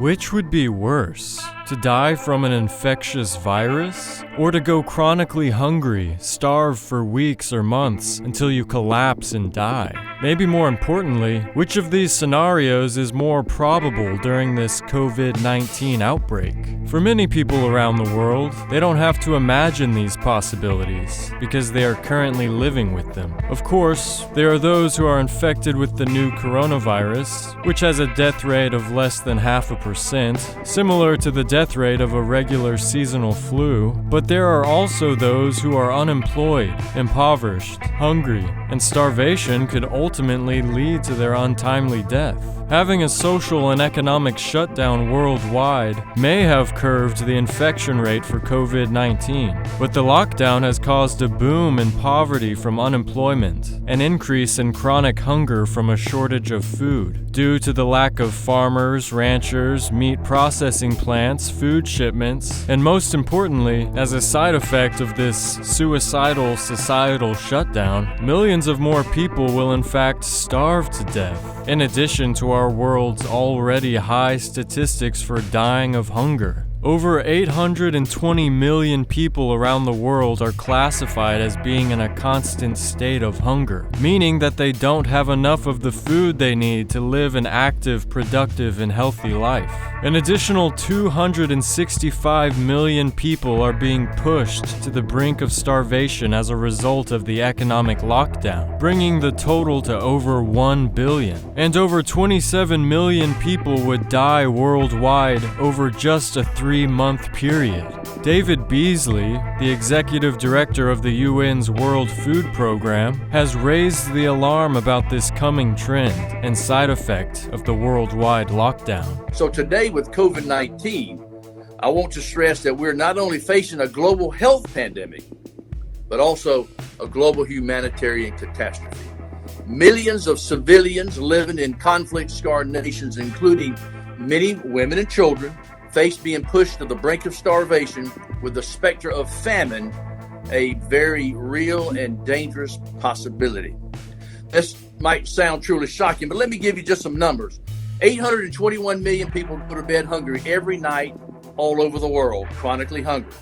Which would be worse? To die from an infectious virus? Or to go chronically hungry, starve for weeks or months until you collapse and die? Maybe more importantly, which of these scenarios is more probable during this COVID-19 outbreak? For many people around the world, they don't have to imagine these possibilities because they are currently living with them. Of course, there are those who are infected with the new coronavirus, which has a death rate of less than 0.5%, similar to the death rate of a regular seasonal flu, but there are also those who are unemployed, impoverished, hungry, and starvation could ultimately lead to their untimely death. Having a social and economic shutdown worldwide may have curved the infection rate for COVID-19, but the lockdown has caused a boom in poverty from unemployment, an increase in chronic hunger from a shortage of food, due to the lack of farmers, ranchers, meat processing plants, food shipments, and most importantly, as a side effect of this suicidal societal shutdown, millions of more people will in fact starve to death, in addition to our world's already high statistics for dying of hunger. Over 820 million people around the world are classified as being in a constant state of hunger, meaning that they don't have enough of the food they need to live an active, productive, and healthy life. An additional 265 million people are being pushed to the brink of starvation as a result of the economic lockdown, bringing the total to over 1 billion. And over 27 million people would die worldwide over just a 3-month period. David Beasley, the executive director of the UN's World Food Program, has raised the alarm about this coming trend and side effect of the worldwide lockdown. So today with COVID-19, I want to stress that we're not only facing a global health pandemic, but also a global humanitarian catastrophe. Millions of civilians living in conflict-scarred nations, including many women and children, face being pushed to the brink of starvation, with the specter of famine a very real and dangerous possibility. This might sound truly shocking, but let me give you just some numbers. 821 million people go to bed hungry every night all over the world, chronically hungry.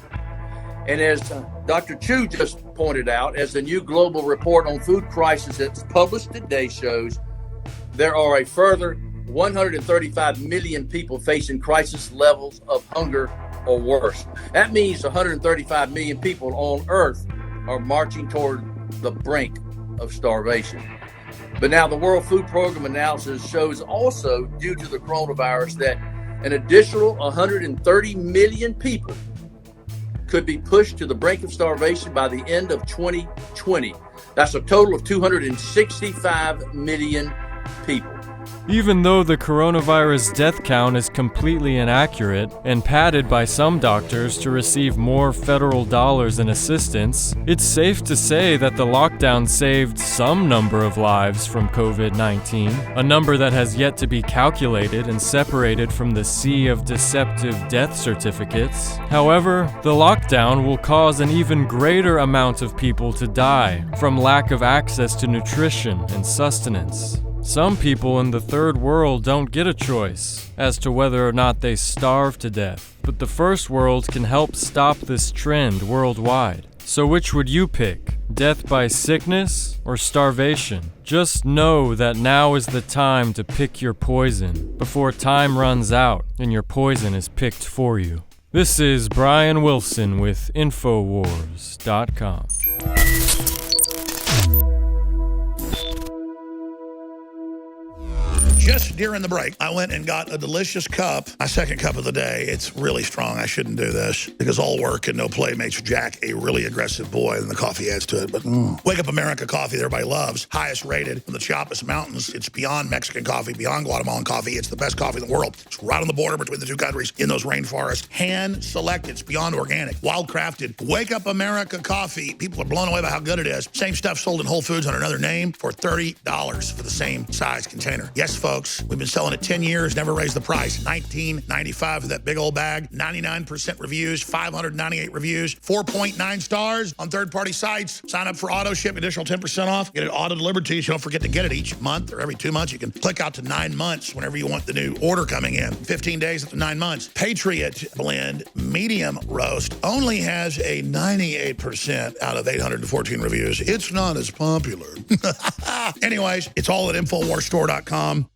And as Dr. Chu just pointed out, as the new global report on food crisis that's published today shows, there are a further 135 million people facing crisis levels of hunger or worse. That means 135 million people on Earth are marching toward the brink of starvation. But now the World Food Program analysis shows also, due to the coronavirus, that an additional 130 million people could be pushed to the brink of starvation by the end of 2020. That's a total of 265 million people. Even though the coronavirus death count is completely inaccurate and padded by some doctors to receive more federal dollars in assistance, it's safe to say that the lockdown saved some number of lives from COVID-19, a number that has yet to be calculated and separated from the sea of deceptive death certificates. However, the lockdown will cause an even greater amount of people to die from lack of access to nutrition and sustenance. Some people in the third world don't get a choice as to whether or not they starve to death, but the first world can help stop this trend worldwide. So which would you pick? Death by sickness or starvation? Just know that now is the time to pick your poison before time runs out and your poison is picked for you. This is Brian Wilson with Infowars.com. Just during the break, I went and got a delicious cup, my second cup of the day. It's really strong. I shouldn't do this because all work and no play makes Jack a really aggressive boy, and the coffee adds to it. But Wake Up America coffee that everybody loves, highest rated from the Chiapas Mountains. It's beyond Mexican coffee, beyond Guatemalan coffee. It's the best coffee in the world. It's right on the border between the two countries in those rainforests. Hand selected. It's beyond organic, wild crafted. Wake Up America coffee. People are blown away by how good it is. Same stuff sold in Whole Foods under another name for $30 for the same size container. Yes, folks. folks. We've been selling it 10 years, never raised the price. $19.95 for that big old bag. 99% reviews, 598 reviews, 4.9 stars on third-party sites. Sign up for auto ship, additional 10% off. Get it auto delivered to you, so don't forget to get it each month or every 2 months. You can click out to 9 months whenever you want the new order coming in. 15 days up to 9 months. Patriot Blend Medium Roast only has a 98% out of 814 reviews. It's not as popular. Anyways, it's all at InfoWarsStore.com.